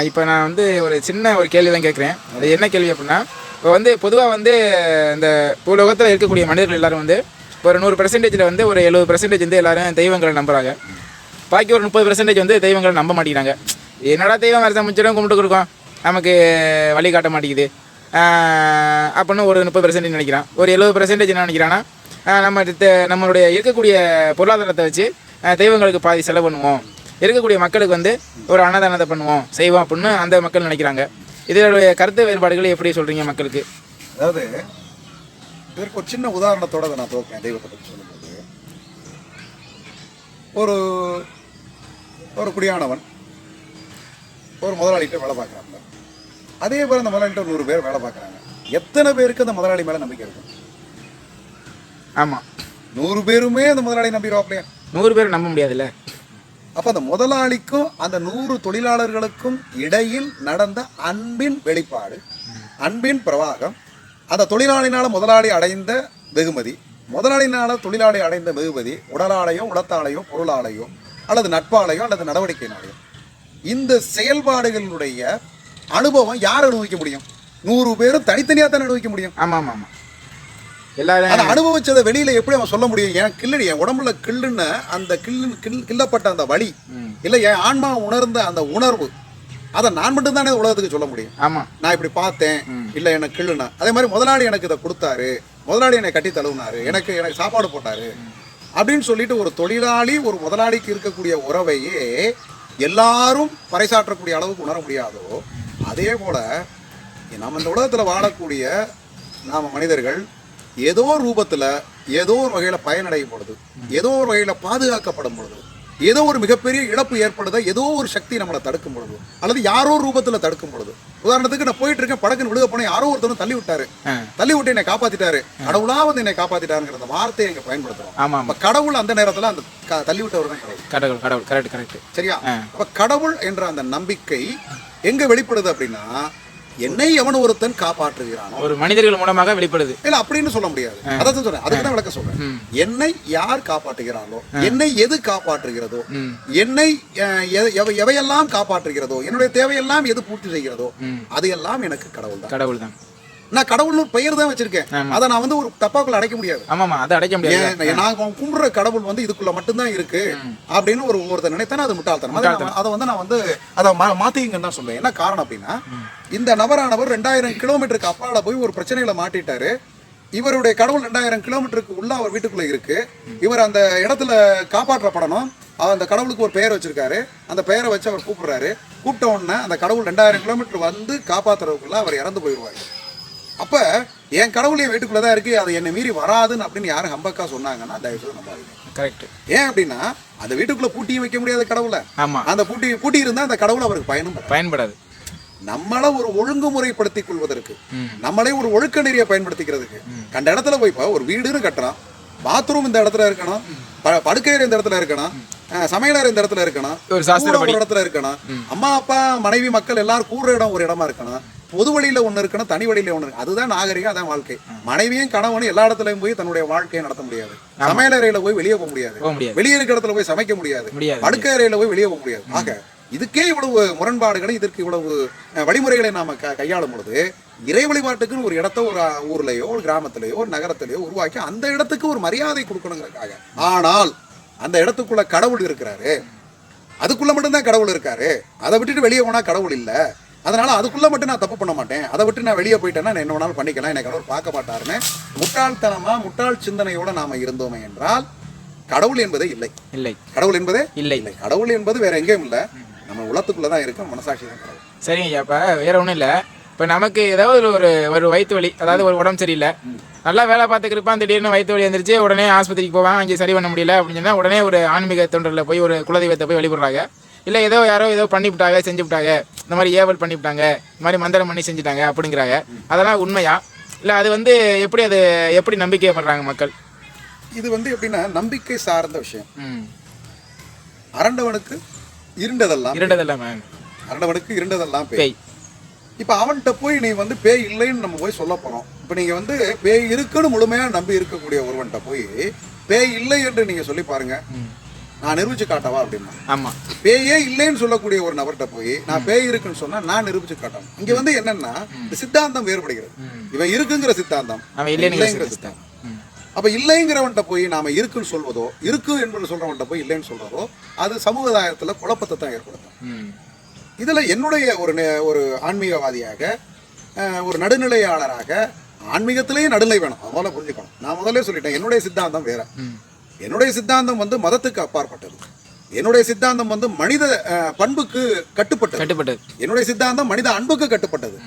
இப்போ நான் வந்து ஒரு சின்ன ஒரு கேள்வி தான் கேட்குறேன். அது என்ன கேள்வி அப்படின்னா, இப்போ வந்து பொதுவாக வந்து இந்த பூலோகத்தில் இருக்கக்கூடிய மனிதர்கள் எல்லாரும் வந்து ஒரு 100% வந்து ஒரு 70% வந்து எல்லாரும் தெய்வங்களை நம்புகிறாங்க. பாக்கி ஒரு 30% வந்து தெய்வங்களை நம்ப மாட்டேங்கிறாங்க. என்னடா தெய்வம் வருஷம் முடிச்சிடும் கும்பிட்டு கொடுக்கும், நமக்கு வழி காட்ட மாட்டேங்குது அப்படின்னு ஒரு 30% நினைக்கிறான். ஒரு 70% என்ன நினைக்கிறான்னா, நம்மளுடைய இருக்கக்கூடிய பொருளாதாரத்தை வச்சு தெய்வங்களுக்கு பாதி செலவு பண்ணுவோம், இருக்கக்கூடிய மக்களுக்கு வந்து ஒரு அன்னதானத்தை பண்ணுவோம் செய்வோம் அப்படின்னு அந்த மக்கள் நினைக்கிறாங்க. இதனுடைய கருத்து வேறுபாடுகளை எப்படி சொல்கிறீங்க மக்களுக்கு? அதாவது இதற்கு ஒரு சின்ன உதாரணத்தோட நான் துவக்கிறேன். தெய்வத்தை பற்றி சொல்லும்போது, ஒரு ஒரு குடியானவன் ஒரு முதலாளிகிட்ட வேலை பார்க்குறாங்க. அதே போல் அந்த முதலாளிகிட்ட 100 பேர் வேலை பார்க்குறாங்க. எத்தனை பேருக்கு அந்த முதலாளி மேலே நம்பிக்கை இருக்கும்? ஆமாம், 100 பேருமே அந்த முதலாளி நம்பிடுவாங்க. 100 பேர் நம்ப முடியாதுல்ல. அப்போ அந்த முதலாளிக்கும் அந்த 100 தொழிலாளர்களுக்கும் இடையில் நடந்த அன்பின் வெளிப்பாடு, அன்பின் பிரவாகம், அந்த தொழிலாளினால முதலாளி அடைந்த வெகுமதி, முதலாளினால தொழிலாளி அடைந்த வெகுமதி உடலாலையோ உளத்தாலையோ பொருளாலையோ அல்லது நட்பாலையோ அல்லது நடவடிக்கையினாலையோ, இந்த செயல்பாடுகளுடைய அனுபவம் யார் அனுபவிக்க முடியும்? 100 பேரும் தனித்தனியாக தான் அனுபவிக்க முடியும். ஆமாம் ஆமாம் ஆமாம். எல்லாரும் அதை அனுபவிச்சதை வெளியில எப்படி அவன் சொல்ல முடியும்? என் கில்லடி, என் உடம்புல கில்லுன்னு அந்த கில்லப்பட்ட அந்த வலி, இல்லை என் ஆன்மா உணர்ந்த அந்த உணர்வு, அதை நான் மட்டும்தானே உலகத்துக்கு சொல்ல முடியும். ஆமாம், நான் இப்படி பார்த்தேன், இல்லை எனக்கு கில்லுனா. அதே மாதிரி முதலாளி எனக்கு இதை கொடுத்தாரு, முதலாளி என்னை கட்டி தழுவினாரு, எனக்கு சாப்பாடு போட்டாரு அப்படின்னு சொல்லிட்டு ஒரு தொழிலாளி ஒரு முதலாளிக்கு இருக்கக்கூடிய உறவையே எல்லாரும் பறைசாற்றக்கூடிய அளவுக்கு உணர முடியாதோ, அதே போல நம்ம இந்த உலகத்தில் வாழக்கூடிய நாம் மனிதர்கள் ஏதோ ரூபத்தில் ஏதோ ஒரு வகையில் பயனடையும் பொழுது, ஏதோ ஒரு வகையில் பாதுகாக்கப்படும் பொழுது, ஏதோ ஒரு மிகப்பெரிய இழப்பு ஏற்படுதா, ஏதோ ஒரு சக்தி நம்மளை தடுக்கும் பொழுது, அல்லது யாரோ ரூபத்தில் தடுக்கும் பொழுது, உதாரணத்துக்கு நான் போயிட்டு இருக்கேன், படக்குன்னு விழுக போனேன், யாரோ ஒருத்தரும் தள்ளி விட்டாரு, தள்ளி விட்டு என்னை காப்பாத்திட்டாரு, கடவுளா வந்து என்னை காப்பாத்திட்டாருங்கிற வார்த்தையை இங்கே பயன்படுத்துறோம். ஆமாம், கடவுள் அந்த நேரத்தில் அந்த தள்ளி விட்டவர் தான் கடவுள். கடவுள் கரெக்ட் கரெக்ட். சரியா? அப்ப கடவுள் என்ற அந்த நம்பிக்கை எங்க வெளிப்படுது அப்படின்னா, என்னை எவன் ஒருத்தன் காப்பாற்றுகிறானோ, ஒரு மனிதர்கள் மூலமாக வெளிப்படுது. இல்ல அப்படின்னு சொல்ல முடியாது. அதான் சொல்றேன், அதுக்கு தான் விளக்க சொல்றேன். என்னை யார் காப்பாற்றுகிறானோ, என்னை எது காப்பாற்றுகிறதோ, என்னை எவையெல்லாம் காப்பாற்றுகிறதோ, என்னுடைய தேவையெல்லாம் எது பூர்த்தி செய்கிறதோ, அதையெல்லாம் எனக்கு கடவுள் தான். கடவுள் தான். நான் கடவுள்னு ஒரு பெயர் தான் வச்சிருக்கேன். அதை நான் வந்து ஒரு தப்பாக்குள்ள அடைக்க முடியாது. ஆமாமா, அதை அடைக்க முடியாது. நான் கும்பிடுற கடவுள் வந்து இதுக்குள்ள மட்டும்தான் இருக்கு அப்படின்னு ஒருத்தர் நினைத்தானே அது முட்டாள்தனம். அதை வந்து நான் வந்து அதை மாத்திங்கன்னு தான் சொல்லுவேன். என்ன காரணம் அப்படின்னா, இந்த நபரானவர் 2000 கிலோமீட்டருக்கு அப்பால போய் ஒரு பிரச்சனையில மாட்டிட்டாரு. இவருடைய கடவுள் 2000 கிலோமீட்டருக்கு உள்ள அவர் வீட்டுக்குள்ள இருக்கு. இவர் அந்த இடத்துல காப்பாற்றப்படணும். அந்த கடவுளுக்கு ஒரு பெயர் வச்சிருக்காரு. அந்த பெயரை வச்சு அவர் கூப்பிடுறாரு. கூப்பிட்ட உடனே அந்த கடவுள் 2000 கிலோமீட்டர் வந்து காப்பாற்றுறதுக்குள்ள அவர் இறந்து போயிடுவாரு. அப்ப என் கடவுள் என் வீட்டுக்குள்ளதான் இருக்கு, அதை என்னை மீறி வராதுன்னு அப்படின்னு யாரும் ஹம்பக்கா சொன்னாங்கன்னா தயவுசெய்து நம்பாதீங்க. கரெக்ட். ஏன் அப்படின்னா, அந்த வீட்டுக்குள்ள பூட்டியும் வைக்க முடியாத கடவுளை, அந்த பூட்டி இருந்தா அந்த கடவுள் அவருக்கு பயன்படாது. நம்மளை ஒரு ஒழுங்குமுறைப்படுத்திக் கொள்வதற்கு, நம்மளே ஒரு ஒழுக்க நெறியை பயன்படுத்திக்கிறதுக்கு, கண்ட இடத்துல போய் இப்போ ஒரு வீடுன்னு கட்டுறோம், பாத்ரூம் இந்த இடத்துல இருக்கணும், படுக்கையறை இந்த இடத்துல இருக்கணும், சமையலறை இந்த இடத்துல இருக்கணும், ஒரு இடத்துல இருக்கணும், அம்மா அப்பா மனைவி மக்கள் எல்லாரும் கூடுற இடம் ஒரு இடமா இருக்கணும், பொது வழியில ஒண்ணு இருக்கணும், தனி வழியில ஒண்ணு இருக்கு. அதுதான் நாகரிகம், அதான் வாழ்க்கை. மனைவியும் கணவனும் எல்லா இடத்துலயும் போய் தன்னுடைய வாழ்க்கையை நடத்த முடியாது. சமையலறையில போய் வெளியே போக முடியாது, வெளியே இருக்கிற இடத்துல போய் சமைக்க முடியாது, படுக்கை அறையில போய் வெளியே போக முடியாது. ஆக இதுக்கே இவ்வளவு முரண்பாடுகளை, இதற்கு இவ்வளவு வழிமுறைகளை நாம கையாளும் பொழுது, இறை வழிபாட்டுக்குன்னு ஒரு இடத்த ஒரு ஊர்லயோ ஒரு கிராமத்திலேயோ ஒரு நகரத்திலேயோ உருவாக்கி அந்த இடத்துக்கு ஒரு மரியாதை கொடுக்கணுங்கிறதுக்காக. ஆனால் அந்த இடத்துக்குள்ள கடவுள் இருக்கிறாரு, அதுக்குள்ள மட்டும்தான் கடவுள் இருக்காரு, அதை விட்டுட்டு வெளியே போனா கடவுள் இல்லை, அதனால அதுக்குள்ள மட்டும் நான் தப்பு பண்ண மாட்டேன், அதை விட்டு நான் வெளியே போயிட்டேன்னா என்ன வேணாலும் பண்ணிக்கலாம், என்னை கடவுள் பார்க்க மாட்டாருன்னு முட்டாள்தனமா முட்டாள் சிந்தனையோட நாம இருந்தோமே என்றால் கடவுள் என்பதே இல்லை. இல்லை, கடவுள் என்பதே இல்லை. கடவுள் என்பது வேற எங்கேயும் இல்லை, நம்ம உலகத்துக்குள்ளதான் இருக்கு, மனசாட்சி தான் கடவுள். சரிங்க ஐயா. இப்போ வேற ஒன்றும் இல்லை. இப்போ நமக்கு ஏதாவது ஒரு வயிற்று வலி, அதாவது ஒரு உடம்பு சரியில்லை, நல்லா வேலை பார்த்துக்கிருப்பான், திடீர்னு வயிற்று வலி வந்துருச்சு, உடனே ஆஸ்பத்திரிக்கு போவான், அங்கே சரி பண்ண முடியல அப்படின்னு சொன்னால் உடனே ஒரு ஆன்மீக தொண்டரில் போய் ஒரு குலதெய்வத்தை போய் வழிபடுறாங்க. இல்லை யாரோ ஏதோ பண்ணிவிட்டாங்க, செஞ்சு விட்டாங்க, இந்த மாதிரி ஏவல் பண்ணிவிட்டாங்க, இந்த மாதிரி மந்திரம் பண்ணி செஞ்சுட்டாங்க அப்படிங்கிறாங்க. அதெல்லாம் உண்மையா இல்லை? அது வந்து எப்படி நம்பிக்கை பண்றாங்க மக்கள்? இது வந்து எப்படின்னா நம்பிக்கை சார்ந்த விஷயம். அரண்டவனுக்கு இருண்டதெல்லாம் அரண்டவனுக்கு இருண்டதெல்லாம் பேய். இப்ப அவன்கிட்ட போய் நீ வந்து பேய் இல்லைன்னு நம்ம போய் சொல்ல போறோம். இப்ப நீங்க வந்து பேய் இருக்குன்னு முழுமையா நம்பி இருக்கக்கூடிய ஒருவன்கிட்ட போய் பேய் இல்லை என்று நீங்க சொல்லி பாருங்க, நான் நிரூபிச்சு காட்டவா அப்படின்னா. ஆமா, பேயே இல்லைன்னு சொல்லக்கூடிய ஒரு நபர்கிட்ட போய் நான் பேய் இருக்குன்னு சொன்னா நான் நிரூபிச்சு காட்டணும். இங்க வந்து என்னன்னா இந்த சித்தாந்தம் வேறுபடுகிறது. இவன் இருக்குங்கிற சித்தாந்தம், இல்லைங்கிற சித்தாந்தம். அப்ப இல்லைங்கிறவன்ட்ட போய் நாம இருக்குன்னு சொல்வதோ, இருக்கு என்று சொல்றவன்ட்ட போய் இல்லைன்னு சொல்றதோ, அது சமுதாயத்துல குழப்பத்தை தான் ஏற்படுத்தும். இதுல என்னுடைய ஒரு ஆன்மீகவாதியாக, ஒரு நடுநிலையாளராக, ஆன்மீகத்திலேயே நடுநிலை வேணும், முதல்ல புரிஞ்சுக்கணும். நான் முதல்ல சொல்லிட்டேன், என்னுடைய சித்தாந்தம் வேற. என்னுடைய சித்தாந்தம் வந்து மதத்துக்கு அப்பாற்பட்டது. என்னுடைய சித்தாந்தம் வந்து மனித பண்புக்கு கட்டுப்பட்டது. என்னுடைய சித்தாந்தம் மனித அன்புக்கு கட்டுப்பட்டது.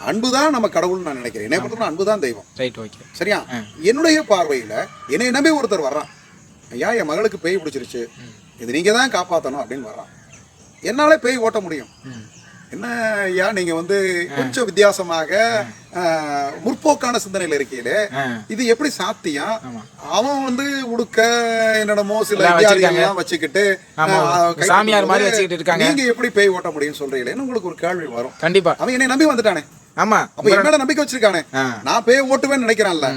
அன்புதான் நம்ம கடவுள்னு நான் நினைக்கிறேன். என்னை பொறுத்தவரை அன்புதான் தெய்வம். சரியா? என்னுடைய பார்வையில என்னை நம்பி ஒருத்தர் வர்றான், ஐயா என் மகளுக்கு பேய் பிடிச்சிருச்சு, இது நீங்க தான் காப்பாற்றணும் அப்படின்னு வர்றான். என்னால பேய் ஓட்ட முடியும். என்ன ஐயா நீங்க வந்து கொஞ்சம் வித்தியாசமாக முற்போக்கான சிந்தனையில இருக்கீங்களே, இது எப்படி சாத்தியம்? அவன் வந்து உடுக்க என்னடமோ சில வித்தியாசங்கள்லாம் வச்சுக்கிட்டு சாமியார் மாதிரி வச்சுக்கிட்டு இருக்காங்க, நீங்க எப்படி பேய் ஓட்ட முடியும்னு சொல்றீங்களேன்னு உங்களுக்கு ஒரு கேள்வி வரும். கண்டிப்பா. அவன் என்னை நம்பி வந்துட்டானே. ஆமா, அப்ப என்னோட நம்பிக்கை வச்சிருக்கானே, நான் பேய் ஓட்டுவேன்னு நினைக்கிறான்ல,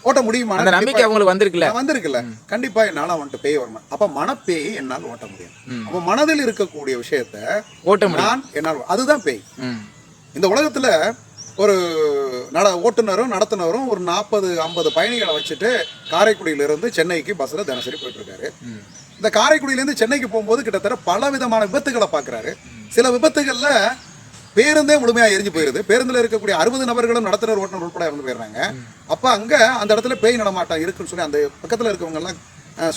ஓட்ட முடியுமா? அந்த நம்பிக்கை அவங்களுக்கு வந்திருக்குல்ல. கண்டிப்பா என்னால வந்துட்டு பேய் வரணும். அப்ப மனப்பேய் என்னால் ஓட்ட முடியும். அப்ப மனதில் இருக்கக்கூடிய விஷயத்த ஓட்ட முடியும் என்னால், அதுதான் பேய். இந்த உலகத்துல ஒரு ஓட்டுநரும் நடத்துனரும் ஒரு 40-50 பயணிகளை வச்சுட்டு காரைக்குடியிலிருந்து சென்னைக்கு பஸ்ல தினசரி போயிட்டு இருக்காரு. இந்த காரைக்குடியிலேருந்து சென்னைக்கு போகும்போது கிட்டத்தட்ட பல விதமான விபத்துகளை பாக்குறாரு. சில விபத்துகள்ல பேருந்தே முழுமையா எரிஞ்சு போயிருது. பேருந்துல இருக்கக்கூடிய 60 நபர்களும் நடத்துனர் ஓட்டுநர் உட்பட இறந்து போயிடுறாங்க. அப்ப அங்க அந்த இடத்துல பேய் நடமாட்டம் இருக்குன்னு சொல்லி அந்த பக்கத்துல இருக்கவங்க எல்லாம்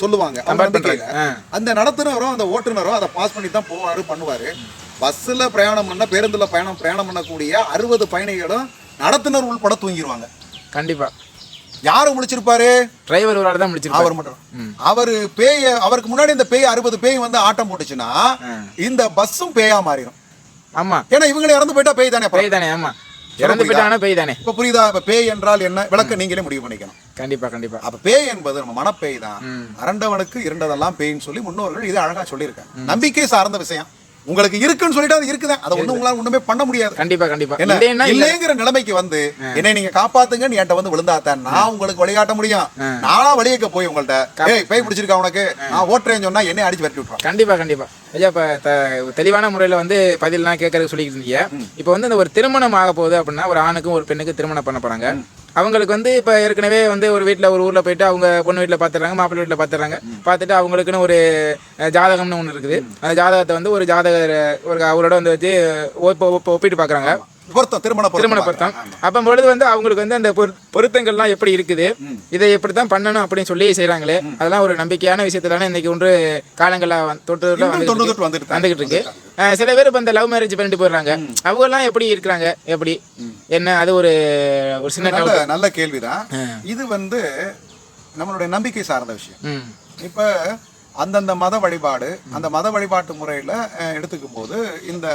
சொல்லுவாங்க. அந்த நடத்துனரும் அந்த ஓட்டுநரும் அதை பாஸ் பண்ணி தான் போவாரு, பண்ணுவாரு. பஸ்ல பிரயாணம் பண்ண, பேருந்துல பிரயாணம் பண்ணக்கூடிய 60 பயணிகளும் நடத்துனர் உள்பட தூங்கிடுவாங்க. கண்டிப்பா. யாரு முடிச்சிருப்பாரு? டிரைவர் ஒரு ஆள் தான் முடிச்சிருப்பாரு. அவர் மட்டும். அவரு பேய், அவருக்கு முன்னாடி இந்த பேய் 60 பேய் வந்து ஆட்டம் போட்டுச்சுன்னா இந்த பஸ்ஸும் பேயா மாறிடும். ஆமா, ஏன்னா இவங்க இறந்து போயிட்டா பேய் தானே. ஆமா, இறந்து போயிட்டானா பேய் தானே. இப்ப புரியுதா? இப்ப பேய் என்றால் என்ன விளக்க நீங்களே முடிவு பண்ணிக்கணும். கண்டிப்பா. அப்ப பேய் என்பது நம்ம மனப்பேய் தான். அரண்டவனுக்கு இருண்டதெல்லாம் பேய்ன்னு சொல்லி முன்னோர்கள் இது அழகா சொல்லியிருக்காங்க. நம்பிக்கை சார்ந்த விஷயம். உங்களுக்கு இருக்குன்னு சொல்லிட்டு அது இருக்குதான், அதை ஒண்ணு உங்களால ஒண்ணுமே பண்ண முடியாது. கண்டிப்பா. இல்லைங்கிற நிலைமைக்கு வந்து என்னை நீங்க காப்பாத்துங்கன்னு என்கிட்ட வந்து விழுந்தாத்தான் நான் உங்களுக்கு வழிகாட்ட முடியும். நானா வழியக்க போய் உங்கள்ட்ட பேய் பிடிச்சிருக்கா உனக்கு நான் ஓட்டுறேன்னு சொன்னா என்னை அடிச்சு வரட்டி விட்டுருவான். கண்டிப்பா. ஐயா, இப்ப தெளிவான முறையில வந்து பதிலாம் கேட்கறதுக்கு சொல்லிட்டு இருந்தீங்க. இப்ப வந்து இந்த ஒரு திருமணம் ஆக போகுது அப்படின்னா, ஒரு ஆணுக்கும் ஒரு பெண்ணுக்கு திருமணம் பண்ண போறாங்க. அவங்களுக்கு வந்து இப்போ ஏற்கனவே வந்து ஒரு வீட்டில் ஒரு ஊரில் போயிட்டு அவங்க பொண்ணு வீட்டில் பார்த்துறாங்க, மாப்பிள்ளை வீட்டில் பார்த்துறாங்க. பார்த்துட்டு அவங்களுக்குன்னு ஒரு ஜாதகம்னு ஒன்று இருக்குது. அந்த ஜாதகத்தை வந்து ஒரு ஜாதகர் அவரோட வந்து வச்சு ஒப்பிட்டு பார்க்குறாங்க, திருமண பொருத்தம். அப்போ பொழுது வந்து அவங்களுக்கு வந்து அந்த பொருத்தங்கள்லாம் எப்படி இருக்குது, இதை எப்படி தான் பண்ணணும் அப்படின்னு சொல்லி செய்கிறாங்களே, அதெல்லாம் ஒரு நம்பிக்கையான விஷயத்துல இன்னைக்கு ஒன்று காலங்களாக வந்துகிட்டு இருக்கு. சில பேர் இப்போ இந்த லவ் மேரேஜ் பண்ணிட்டு போயிடுறாங்க. அவங்க எல்லாம் எப்படி இருக்கிறாங்க, எப்படி என்ன, அது ஒரு சின்ன நல்ல கேள்விதான். இது வந்து நம்மளுடைய நம்பிக்கை சார்ந்த விஷயம். இப்ப அந்தந்த மத வழிபாடு, அந்த மத வழிபாட்டு முறையில எடுத்துக்கும் போது இந்த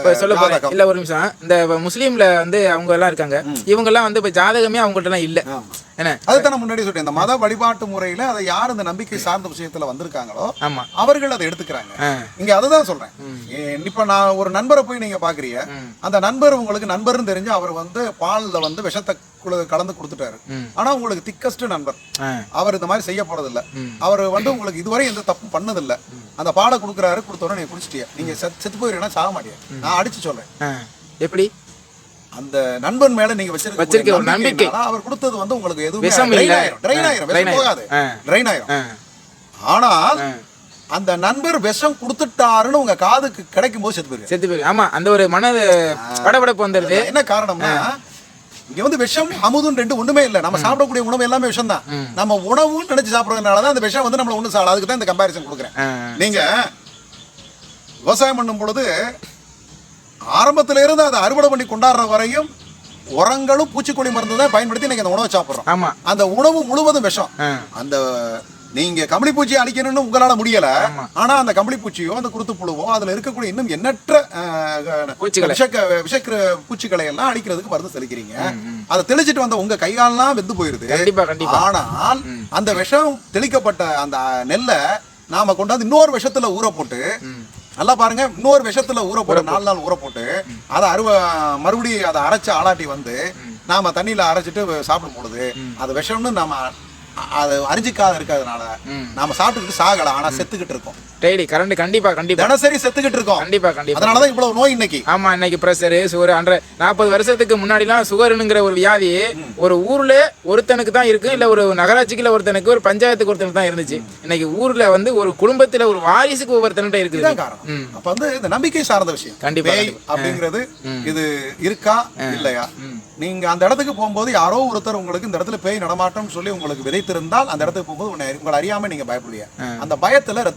இல்ல ஒரு நிமிஷம், இந்த முஸ்லீம்ல வந்து அவங்க எல்லாம் இருக்காங்க, இவங்க எல்லாம் வந்து இப்ப ஜாதகமே அவங்கள்ட்ட எல்லாம் இல்ல. அதுதான் முன்னாடி சொல்றேன், இந்த மத வழிபாட்டு முறையில அதை யார் இந்த நம்பிக்கை சார்ந்த விஷயத்துல வந்திருக்காங்களோ அவர்கள் அதை எடுத்துக்கிறாங்க. இங்க அதுதான் சொல்றேன். இப்ப நான் ஒரு நண்பரை போய் நீங்க பாக்குறீங்க, அந்த நண்பர் உங்களுக்கு நண்பர்னு தெரிஞ்சு அவர் வந்து பால்ல வந்து விஷத்தை கலந்து கொடுத்துட்டாரு. ஆனா உங்களுக்கு திக்கஸ்ட் நண்பர், அவர் இந்த மாதிரி செய்ய போறது இல்ல. அவர் வந்து உங்களுக்கு இதுவரை எந்த தப்பும் பண்ணது இல்ல. அந்த பாலை கொடுக்குறாரு, கொடுத்தோட நீங்க குடிச்சிட்டியா, நீங்க செத்து போயிருக்கா சாக மாட்டியா. நான் அடிச்சு சொல்றேன், எப்படி அந்த நண்பன் மேல நீங்க வச்சிருக்க நம்பிக்கை, அவர் கொடுத்தது வந்து உங்களுக்கு எதுவும் ட்ரைன் ஆயிரும். ஆனால் அந்த நண்பர் விஷம் கொடுத்துட்டாருன்னு உங்க காதுக்கு கிடைக்கும் போது செத்து போயிருக்கு. ஆமா, அந்த ஒரு மன படபடப்பு வந்துருது. என்ன காரணம்னா இங்க வந்து விஷம் அமுதுன்னு ரெண்டு ஒண்ணுமே இல்ல. நம்ம சாப்பிடக்கூடிய உணவு எல்லாமே விஷம் தான். நம்ம உணவுன்னு நினைச்சு சாப்பிடுறதுனாலதான் அந்த விஷம் வந்து நம்மள ஒண்ணு சாப்பிட. அதுக்கு தான் இந்த கம்பாரிசன் கொடுக்குறேன். நீங்க விவசாயம் பண்ணும் பொழுது ஆரம்பத்துல இருந்து அதை அறுவடை பண்ணி கொண்டாடுற வரையும் உரங்களும் பூச்சிக்கொல்லி மருந்து தான் பயன்படுத்தி நீங்க அந்த உணவை சாப்பிடுறோம். அந்த உணவு முழுவதும் விஷம். அந்த நீங்க கம்பளி பூச்சியை அழிக்கணும்னு உங்களால முடியல. ஆனா அந்த கம்பளி பூச்சியோ அந்த குருத்து புழுவோ அதுல இருக்கக்கூடிய இன்னும் எண்ணற்ற விஷக்கிற பூச்சிகளை எல்லாம் அழிக்கிறதுக்கு மருந்து தெளிக்கிறீங்க. அதை தெளிச்சிட்டு வந்த உங்க கைகாலெல்லாம் வெந்து போயிருது. ஆனால் அந்த விஷம் தெளிக்கப்பட்ட அந்த நெல்லை நாம கொண்டாந்து இன்னொரு விஷத்துல ஊற போட்டு, நல்லா பாருங்க, இன்னொரு விஷத்துல ஊற போட்டு 4 நாள் ஊற போட்டு அதை மறுபடியும் அதை அரைச்சு ஆளாட்டி வந்து நாம தண்ணியில அரைச்சிட்டு சாப்பிடும் பொழுது அது விஷம்னு நாம அது அறிஞ்சிக்காத இருக்கிறதுனால நாம சாப்பிட்டுக்கிட்டு சாகல, ஆனா செத்துக்கிட்டு இருக்கோம். டெய்லி கரண்ட் கண்டிப்பா தினசரி செத்துக்கிட்டு இருக்கோம். கண்டிப்பா. அதனாலதான் இவ்வளவு நோய் இன்னைக்கு. ஆமா, இன்னைக்கு பிரஷர், சுகர். 40 வருஷத்துக்கு முன்னாடிலாம் சுகர்ங்கிற ஒரு வியாதி ஒரு ஊர்ல ஒருத்தனுக்கு தான் இருக்கு, இல்ல ஒரு நகராட்சிக்குள்ள ஒருத்தனுக்கு, ஒரு பஞ்சாயத்துக்கு ஒருத்தனுக்கு தான் இருந்துச்சு. இன்னைக்கு ஊர்ல வந்து ஒரு குடும்பத்துல ஒரு வாரிசுக்கு ஒவ்வொருத்தன்ட்ட இருக்குது. காரணம் அப்ப வந்து இந்த நம்பிக்கை சார்ந்த விஷயம். கண்டிப்பா அப்படிங்கிறது இது இருக்கா இல்லையா? நீங்க அந்த இடத்துக்கு போகும்போது யாரோ ஒருத்தர் உங்களுக்கு இந்த இடத்துல பேய் நடமாட்டம்னு சொல்லி உங்களுக்கு விதைத்திருந்தால் அந்த இடத்துக்கு போகும்போது உங்களை அறியாம நீங்க பயப்படுவீங்க. அந்த பயத்துல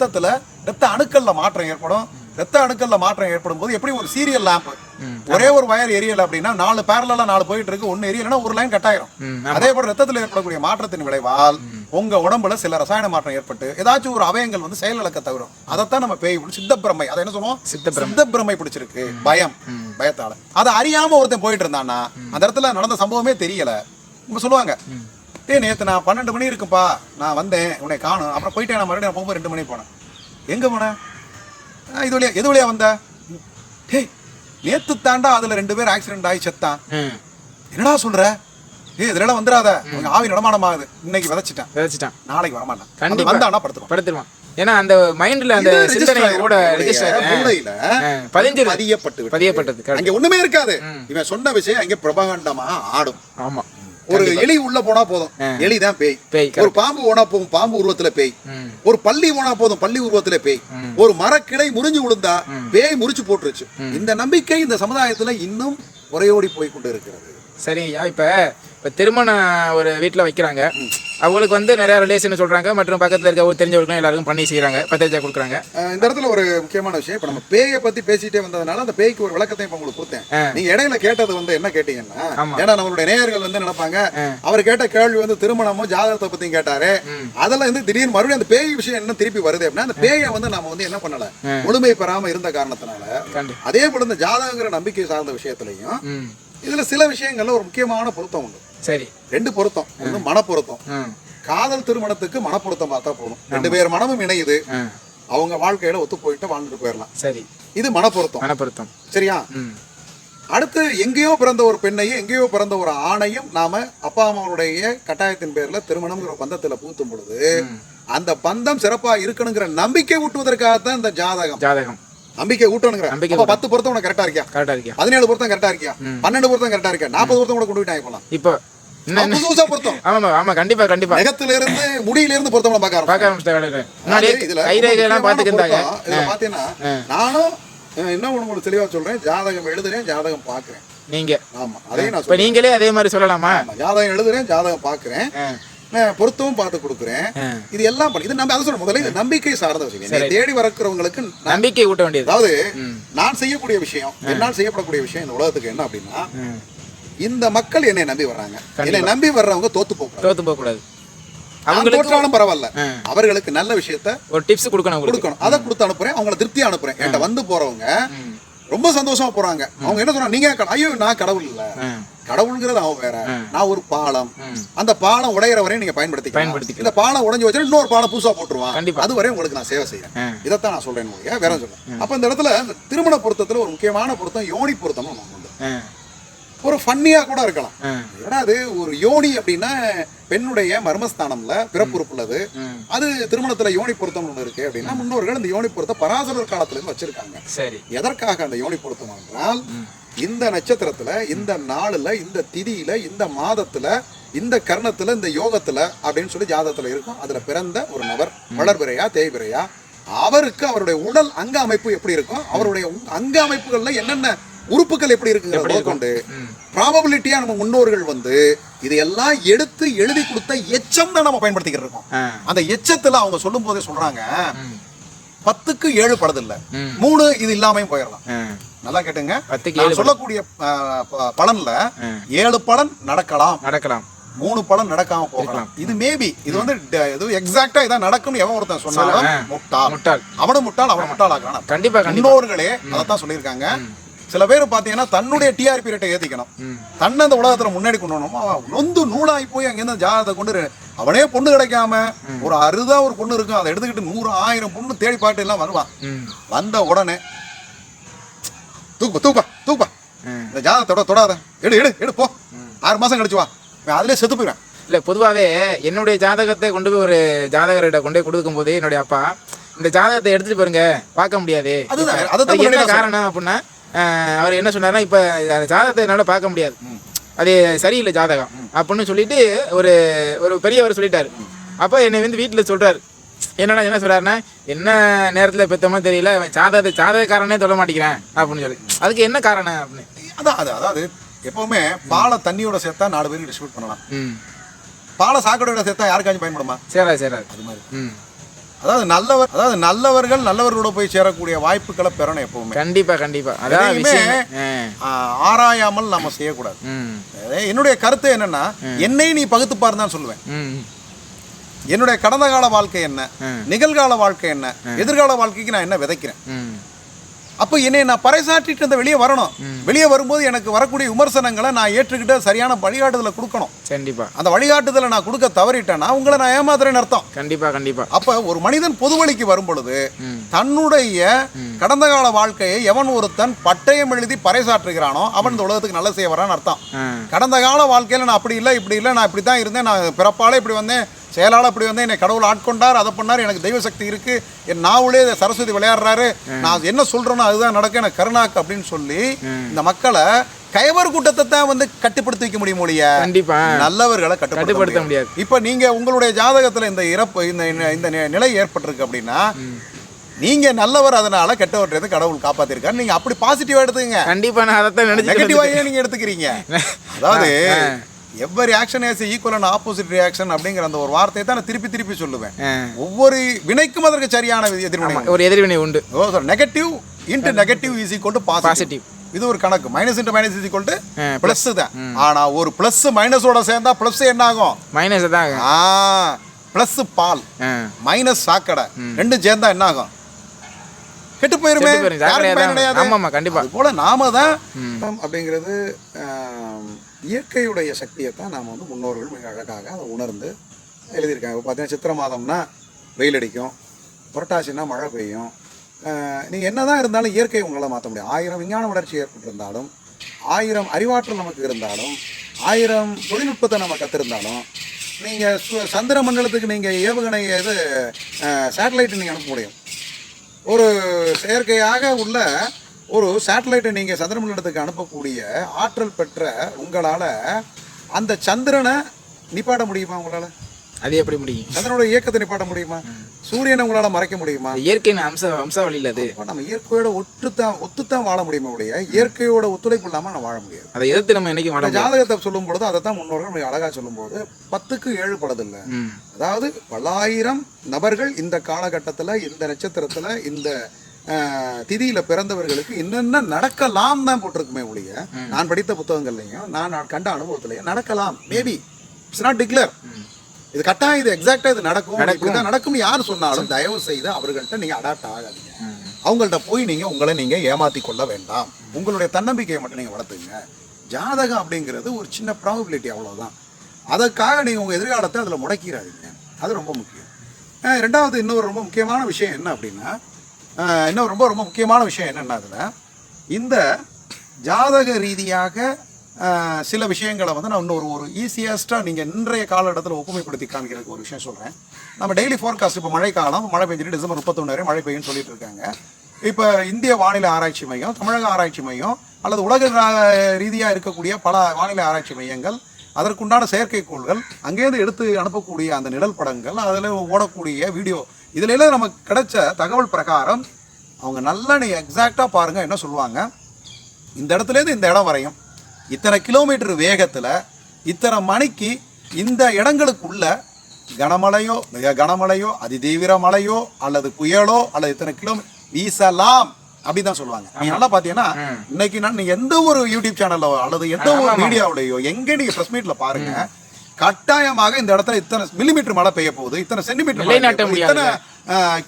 ரத்த அணுக்கள்ல மாற்றம் ஏற்படும். ரத்த அணுக்கள்ல மாற்றம் ஏற்படும் போது எப்படி ஒரு சீரியல் லேம்ப் ஒரே ஒரு வயர் எரியல அப்படின்னா 4 பேரலா 4 போயிட்டு இருக்கு, ஒன்னு எரியலன்னா ஒரு லைன் கட் ஆயிரும். அதே போல ரத்தத்தில் ஏற்படக்கூடிய மாற்றத்தின் விளைவால் உங்க உடம்புல சில ரசாயன மாற்றம் ஏற்பட்டு ஏதாச்சும் ஒரு அவயங்கள் வந்து செயலிழக்க தவிரும். அதைத்தான் நம்ம பேய் சித்த பிரமை, அதை என்ன சொல்லுவோம், சித்த பிரமை பிடிச்சிருக்கு, பயத்தால. அதை அறியாம ஒருத்தன் போயிட்டு இருந்தான்னா அந்த இடத்துல நடந்த சம்பவமே தெரியல. நம்ம சொல்லுவாங்க, நேத்து நான் 12 மணி இருக்குப்பா நான் வந்தேன், உன்னை காணும், அப்புறம் போயிட்டேன், நான் மறுபடியும் போகும்போது 2 மணி போனேன். எங்க போனேன்? இது வழியா, எது வழியா வந்த? நேத்து தாண்டா அதுல 2 பேர் ஆக்சிடென்ட் ஆகி செத்தான். என்னடா சொல்ற? இதெல்லாம் வந்துடாத, ஆவி நடமாடம் ஆகுது, இன்னைக்கு விதைச்சிட்டான், நாளைக்கு வரமாட்டான். கண்டிப்பா வந்தானா படுத்துருவான். ஏன்னா அந்த மைண்ட்ல அந்த சிந்தனையோட பதியப்பட்டது. அங்க ஒண்ணுமே இருக்காது. இவன் சொன்ன விஷயம் அங்க பிரபகண்டமா ஆடும். ஆமா, ஒரு எலி உள்ள போனா போதும், எலிதான் பேய். ஒரு பாம்பு போனா போதும், பாம்பு உருவத்துல பேய். ஒரு பள்ளி போனா போதும், பள்ளி உருவத்துல பேய். ஒரு மரக்கிளை முறிஞ்சு விழுந்தா பேய் முறிச்சு போட்டுருச்சு. இந்த நம்பிக்கை இந்த சமுதாயத்துல இன்னும் உரையோடி போய் கொண்டு இருக்கிறது. சரிங்கய்யா, இப்ப திருமணம் ஒரு வீட்டுல வைக்கிறாங்க, அவங்களுக்கு வந்து நிறைய ரிலேஷன் சொல்றாங்க, மற்றும் பக்கத்துல இருக்க தெரிஞ்சவர்களும் எல்லாருக்கும் பண்ணி செய்யறாங்க, பத்திரிக்கை கொடுக்குறாங்க. இந்த இடத்துல ஒரு முக்கியமான விஷயம், இப்ப நம்ம பேயை பத்தி பேசிட்டே வந்ததுனால அந்த பேய்க்கு ஒரு விளக்கத்தை இப்ப உங்களுக்கு கொடுத்தேன். நீங்க இடையில கேட்டது வந்து என்ன கேட்டீங்கன்னா, ஏன்னா நம்மளுடைய நேயர்கள் வந்து நினைப்பாங்க, அவர் கேட்ட கேள்வி வந்து திருமணமும் ஜாதகத்தை பத்தியும் கேட்டாரு, அதெல்லாம் வந்து திடீர்னு மறுபடியும் அந்த பேய் விஷயம் என்ன திருப்பி வருது அப்படின்னா, அந்த பேயை வந்து நாம வந்து என்ன பண்ணல, முழுமை பெறாம இருந்த காரணத்தினால. அதே போல இந்த ஜாதகங்கிற நம்பிக்கை சார்ந்த விஷயத்திலையும் இதுல சில விஷயங்கள்ல ஒரு முக்கியமான பொருத்தம் உண்டு. சரி, 2 பொருத்தம். ஒண்ணு மனப்பொருத்தம். காதல் திருமணத்துக்கு மனப்பொருத்தம் பார்த்தா போதும், 2 பேர் மனமும் இணையுது, அவங்க வாழ்க்கையில ஒத்து போயிட்டு வாழ்ந்துட்டு போயிடலாம். சரி, இது மனப்பொருத்தம். சரியா? அடுத்து எங்கேயோ பிறந்த ஒரு பெண்ணையும் எங்கேயோ பிறந்த ஒரு ஆணையும் நாம அப்பா அம்மாவுடைய கட்டாயத்தின் பேர்ல திருமணம்ங்கிற பந்தத்துல பூத்தும் பொழுது அந்த பந்தம் சிறப்பா இருக்கணுங்கிற நம்பிக்கை ஊட்டுவதற்காகத்தான் இந்த ஜாதகம். நம்பிக்கை ஊட்டணுங்கிற 10 பொருத்தம் உனக்கு கரெக்டா இருக்கியா, 17 பொருத்தம் கரெக்டா இருக்கியா, 12 பொருத்தம் கரெக்டா இருக்கியா, 40 பொருத்தம் கூட கொண்டு போயிட்டாங்க இப்பலாம். இப்போ பொருத்தம். ஆமா, கண்டிப்பா. நகத்துல இருந்து முடியில இருந்து பொருத்தம் பார்க்க ஆரம்பிச்சிட்டாங்க. இதுல பாத்தீங்கன்னா நானும் என்ன உங்களுக்கு தெளிவா சொல்றேன், ஜாதகம் எழுதுறேன், ஜாதகம் பாக்குறேன். நீங்க ஆமா, அதையும் நான் நீங்களே அதே மாதிரி சொல்லலாமா? ஜாதகம் எழுதுறேன், ஜாதகம் பாக்குறேன், பொருத்தமும் பார்த்து கொடுக்குறேன். இது எல்லாம் இது நம்ம அதை சொல்ல முதல்ல இது நம்பிக்கை சார்ந்த விஷயம். தேடி வரக்கிறவங்களுக்கு நம்பிக்கை ஊட்ட வேண்டியது. அதாவது நான் செய்யக்கூடிய விஷயம், என்னால் செய்யப்படக்கூடிய விஷயம் இந்த உலகத்துக்கு என்ன அப்படின்னா, இந்த மக்கள் என்னை நம்பி வர்றாங்க, என்னை நம்பி வர்றவங்க தோத்து போக கூடாது. அவங்க தோற்றாலும் பரவாயில்ல, அவர்களுக்கு நல்ல விஷயத்த ஒரு டிப்ஸ் கொடுக்கணும், அதை கொடுத்து அனுப்புறேன், அவங்களை திருப்தியா அனுப்புறேன். என்கிட்ட வந்து போறவங்க ரொம்ப சந்தோஷமா போறாங்க. அவங்க என்ன சொல்றாங்க, நீங்க ஐயோ நான் கடவுள் இல்ல, கடவுள்ங்கிறது அவன் வேற, நான் ஒரு பாலம், அந்த பாலம் உடையிற வரையும் நீங்க பயன்படுத்தி இந்த பாலம் உடைஞ்சு வச்சா இன்னொரு பாலம் புதுசா போட்டுருவான், அது வரையும் உங்களுக்கு நான் சேவை செய்யறேன். இதைத்தான் நான் சொல்றேன், வேற சொல்றேன். அப்ப இந்த இடத்துல திருமண பொருத்தத்துல ஒரு முக்கியமான பொருத்தம் யோனி பொருத்தம் உண்டு. ஒரு ஃபன்னியா கூட இருக்கலாம். ஏன்னா அது ஒரு யோனி அப்படின்னா பெண்ணுடைய மர்மஸ்தானம்ல பிறப்புறுப்புள்ளது. அது திருமணத்துல யோனி பொருத்தம் ஒண்ணு இருக்கு அப்படின்னா முன்னோர்கள் இந்த யோனி பொருத்தம் பராசரர் காலத்துல இருந்து வச்சிருக்காங்க. எதற்காக அந்த யோனி பொருத்தம் என்றால், இந்த நட்சத்திரத்துல, இந்த நாளுல, இந்த திதியில, இந்த மாதத்துல, இந்த கர்ணத்துல, இந்த யோகத்துல அப்படின்னு சொல்லி ஜாதகத்துல இருக்கும். அதுல பிறந்த ஒரு நபர் வளர்பிறையா தேய்பிறையா, அவருக்கு அவருடைய உடல் அங்க அமைப்பு எப்படி இருக்கும், அவருடைய அங்க அமைப்புகள்ல என்னென்ன உறுப்புகள் எப்படி இருக்குங்கிறத கொண்டு ப்ராபபிலிட்டியா நம்ம முன்னோர்கள் வந்து இதையெல்லாம் எடுத்து எழுதி கொடுத்த எச்சம் தான் நம்ம பயன்படுத்திக்கிட்டு இருக்கோம். அந்த எச்சத்துல அவங்க சொல்லும் போதே சொல்றாங்க, 10க்கு 7 படுதில்ல, 3 இது இல்லாமையும் போயிடலாம். நல்லா கேட்டுங்க, சொல்லக்கூடிய பலன்ல 7 பலன் நடக்கலாம், 3 பலன் நடக்காம போகலாம். இது மேபி, இது வந்து எக்ஸாக்டா இதான் நடக்கும் எவன் ஒருத்தன் சொன்னாலும் முட்டாள், அவனும் முட்டாள், அவன் முட்டாளாக்கலாம். கண்டிப்பா முன்னோர்களே அதைத்தான் சொல்லியிருக்காங்க. சில பேர் பாத்தீங்கன்னா தன்னுடைய டிஆர்பி ரேட்டை ஏத்திக்கணும், தன்னை அந்த உலகத்துல முன்னாடி கொண்டு வரணும். அவன் நொந்து நூலாகி போய் அங்கிருந்து ஜாதகத்தை கொண்டு அவனே பொண்ணு கிடைக்காம ஒரு அறுதா ஒரு பொண்ணு இருக்கும், அதை எடுத்துக்கிட்டு 100 1000 பொண்ணு தேடி பாட்டு எல்லாம் வருவான். வந்த உடனே தூப்பா இந்த ஜாதகத்தோட தொடாத, எடு போ, 6 மாசம் கழிச்சு வா, அதுலயே செத்து போயிடுவேன். இல்லை பொதுவாகவே என்னுடைய ஜாதகத்தை கொண்டு போய் ஒரு ஜாதகர்கிட்ட கொண்டு போய் கொடுக்கும்போது என்னுடைய அப்பா இந்த ஜாதகத்தை எடுத்துட்டு பாருங்க பார்க்க முடியாது. அதுக்கு என்ன காரணம் அப்படின்னா அவர் என்ன சொன்னார்னா, இப்போ ஜாதகத்தை என்னால் பார்க்க முடியாது, அது சரியில்லை ஜாதகம் அப்படின்னு சொல்லிட்டு ஒரு ஒரு பெரியவர் சொல்லிட்டாரு. அப்போ என்னை வந்து வீட்டில் சொல்றாரு, என்ன சொல்றாருன்னா, என்ன நேரத்தில் பெற்றோமோ தெரியல, ஜாதகக்காரனே சொல்ல மாட்டேங்கிறேன் அப்படின்னு சொல்லி. அதுக்கு என்ன காரணம் அப்படின்னு அதாவது எப்பவுமே பாலை தண்ணியோட சேர்த்தா 4 பேருக்கு டிஸ்ட்ரிபியூட் பண்ணலாம், பாலை சாக்கடையோட சேர்த்தா யாருக்காச்சும் பயன்படுமா? சரி அது மாதிரி. அதாவது நல்லவர்கள் நல்லவர்களோட போய் சேரக்கூடிய வாய்ப்புகளை பெறணும் எப்பவுமே. கண்டிப்பா அதாவது ஆராயாமல் நம்ம செய்யக்கூடாது. என்னுடைய கருத்து என்னன்னா, என்னை நீ பகுத்து பாருன்னு தான் சொல்லுவேன். என்னுடைய கடந்த கால வாழ்க்கை என்ன, நிகழ்கால வாழ்க்கை என்ன, எதிர்கால வாழ்க்கைக்கு நான் என்ன விதைக்கிறேன். அப்போ என்னை நான் பறைசாற்றிட்டு இந்த வெளியே வரணும். வெளியே வரும்போது எனக்கு வரக்கூடிய விமர்சனங்களை நான் ஏற்றுக்கிட்ட சரியான வழிகாட்டுதலை கொடுக்கணும். கண்டிப்பா அந்த வழிகாட்டுதலை நான் கொடுக்க தவறிட்டேன்னா உங்களை நான் ஏமாத்துறேன்னு அர்த்தம். கண்டிப்பா அப்ப ஒரு மனிதன் பொது வழிக்கு வரும் பொழுது தன்னுடைய கடந்த கால வாழ்க்கையை எவன் ஒருத்தன் பட்டயம் எழுதி பறைசாற்றுகிறானோ அவன் இந்த உலகத்துக்கு நல்ல செய்ய வரான்னு அர்த்தம். கடந்த கால வாழ்க்கையில நான் அப்படி இல்லை இப்படி இல்லை, நான் இப்படி தான் இருந்தேன், நான் பிறப்பாலே இப்படி வந்தேன், செயலாளர் அப்படி வந்து என்னை கடவுள் ஆட்கொண்டார், அதை பண்ணார், எனக்கு தெய்வ சக்தி இருக்கு, என் நாவலே சரஸ்வதி விளையாடுறாரு, நான் என்ன சொல்றேனோ அதுதான் நடக்க, எனக்கு கருணாக்கு அப்படின்னு சொல்லி இந்த மக்களை கைவர் கூட்டத்தை தான் வந்து கட்டுப்படுத்தி வைக்க முடியும் ஒழிய கண்டிப்பா நல்லவர்களை கட்டுப்படுத்த முடியாது. இப்ப நீங்க உங்களுடைய ஜாதகத்துல இந்த இறப்பு இந்த நிலை ஏற்பட்டிருக்கு அப்படின்னா நீங்க நல்லவர், அதனால கெட்டவர்றது கடவுள் காப்பாத்திருக்காரு. நீங்க அப்படி பாசிட்டிவா எடுத்துக்கங்க. கண்டிப்பா நான் அதை தான் நினைச்சு நெகட்டிவாவே நீங்க எடுத்துக்கிறீங்க. அதாவது every action has equal and opposite reaction அப்படிங்கிற அந்த ஒரு வார்த்தையை தான் நான் திருப்பி சொல்லுவேன். ஒவ்வொரு வினைக்கும் அதற்கு சரியான எதிர்வினை, ஒரு எதிர்வினை உண்டு. Negative into negative is equal to positive. இது ஒரு கணக்கு. Minus into minus is equal to plus தான். ஆனா ஒரு பிளஸ் மைனஸோட சேர்ந்தா பிளஸ் என்ன ஆகும்? மைனஸ் தான். பிளஸ் பால் மைனஸ் சாக்கடை ரெண்டும் சேர்ந்தா என்ன ஆகும்? கெட்டு போயிருமே. கண்டிப்பா. அது போல நாம தான் அப்படிங்கிறது இயற்கையுடைய சக்தியை தான் நாம் வந்து முன்னோர்கள் மிக அழகாக அதை உணர்ந்து எழுதியிருக்காங்க. இப்போ பார்த்தீங்கன்னா சித்திரை மாதம்னா வெயில் அடிக்கும், புரட்டாசினா மழை பெய்யும். நீங்கள் என்ன தான் இருந்தாலும் இயற்கையை உங்களால் மாற்ற முடியும். 1000 விஞ்ஞான வளர்ச்சி ஏற்பட்டிருந்தாலும், 1000 அறிவாற்றல் நமக்கு இருந்தாலும், 1000 தொழில்நுட்பத்தை நம்ம கற்றுருந்தாலும், நீங்கள் சந்திர மண்டலத்துக்கு நீங்கள் ஏவுகணை சேட்டலைட்டு நீங்கள் அனுப்ப முடியும். ஒரு செயற்கையாக உள்ள ஒரு சேட்டலைட்டை நீங்கள் சந்திரமண்டலத்துக்கு அனுப்பக்கூடிய ஆற்றல் பெற்ற உங்களால் அந்த சந்திரனை நிப்பாட்ட முடியுமா? உங்களால் அது எப்படி முடியும்? சந்திரனோட இயக்கத்தை நிப்பாட்ட முடியுமா? சூரியனை உங்களால் மறைக்க முடியுமா? இயற்கையின் வழியில் அது நம்ம இயற்கையோட ஒத்துத்தான் வாழ முடியுமா? இயற்கையோட ஒத்துழைப்பு இல்லாமல் நம்ம வாழ முடியாது. அதை எதிர்த்து நம்ம என்னைக்கு ஜாதகத்தை சொல்லும் பொழுது அதை தான் முன்னோர்கள் அழகாக சொல்லும் போது 10க்கு 7 படதில்லை. அதாவது பல்லாயிரம் நபர்கள் இந்த காலகட்டத்தில், இந்த நட்சத்திரத்தில், இந்த திதியில பிறந்தவர்களுக்கு என்னென்ன நடக்கலாம் தான் போட்டிருக்குமே ஒழிய நான் படித்த புத்தகங்கள்லையும் நான் கண்ட அனுபவத்திலையும் நடக்கலாம், மேபி இட்ஸ் நாட் டிக்ளேர். இது கட்டாயம், இது எக்ஸாக்டா இது நடக்கும் யார் சொன்னாலும் தயவு செய்து அவர்கள்ட்ட நீங்க அடாப்ட் ஆகாதீங்க. அவங்கள்ட்ட போய் உங்களை ஏமாத்தி கொள்ள வேண்டாம். உங்களுடைய தன்னம்பிக்கையை மட்டும் நீங்க வளர்த்துங்க. ஜாதகம் அப்படிங்கிறது ஒரு சின்ன ப்ராபபிலிட்டி, அவ்வளவுதான். அதற்காக நீங்க உங்க எதிர்காலத்தை அதுல முடக்கிறாதீங்க. அது ரொம்ப முக்கியம். ரெண்டாவது இன்னொரு ரொம்ப முக்கியமான விஷயம் என்ன அப்படின்னா, ரொம்ப ரொம்ப முக்கியமான விஷயம் என்னென்னா, அதில் இந்த ஜாதக ரீதியாக சில விஷயங்களை வந்து நான் இன்னொரு ஈஸியஸ்ட்டாக நீங்கள் இன்றைய காலகட்டத்தில் ஒப்புமைப்படுத்தி காமிக்கிறதுக்கு ஒரு விஷயம் சொல்கிறேன். நம்ம டெய்லி ஃபோர்காஸ்ட், இப்போ மழை காலம், மழை பெஞ்சிட்டு டிசம்பர் 31 வரை மழை பெய்யும்னு சொல்லிட்டு இருக்காங்க. இப்போ இந்திய வானிலை ஆராய்ச்சி மையம், தமிழக ஆராய்ச்சி மையம் அல்லது உலக ரீதியாக இருக்கக்கூடிய பல வானிலை ஆராய்ச்சி மையங்கள், அதற்குண்டான செயற்கைக்கோள்கள், அங்கேருந்து எடுத்து அனுப்பக்கூடிய அந்த நிழல் படங்கள், அதில் ஓடக்கூடிய வீடியோ, இதுல எல்லாம் நமக்கு கிடைச்ச தகவல் பிரகாரம் அவங்க நல்லா நீ எக்ஸாக்டா பாருங்க என்ன சொல்லுவாங்க. இந்த இடத்துலேருந்து இந்த இடம் வரையும் இத்தனை கிலோமீட்டர் வேகத்துல இத்தனை மணிக்கு இந்த இடங்களுக்குள்ள கனமழையோ அதிதீவிர மழையோ அல்லது புயலோ அல்லது இத்தனை கிலோமீட்டர் வீசலாம் அப்படிதான் சொல்லுவாங்க. நீங்க நல்லா பாத்தீங்கன்னா இன்னைக்கு நீங்க எந்த ஒரு யூடியூப் சேனலோ அல்லது எந்த ஒரு மீடியாவுடையோ எங்க நீங்க பிரஸ் மீட்ல பாருங்க, கட்டாயமாக இந்த இடத்துல இத்தனை மில்லிமீட்டர் மழை பெய்ய போகுது, இத்தனை சென்டிமீட்டர், இத்தனை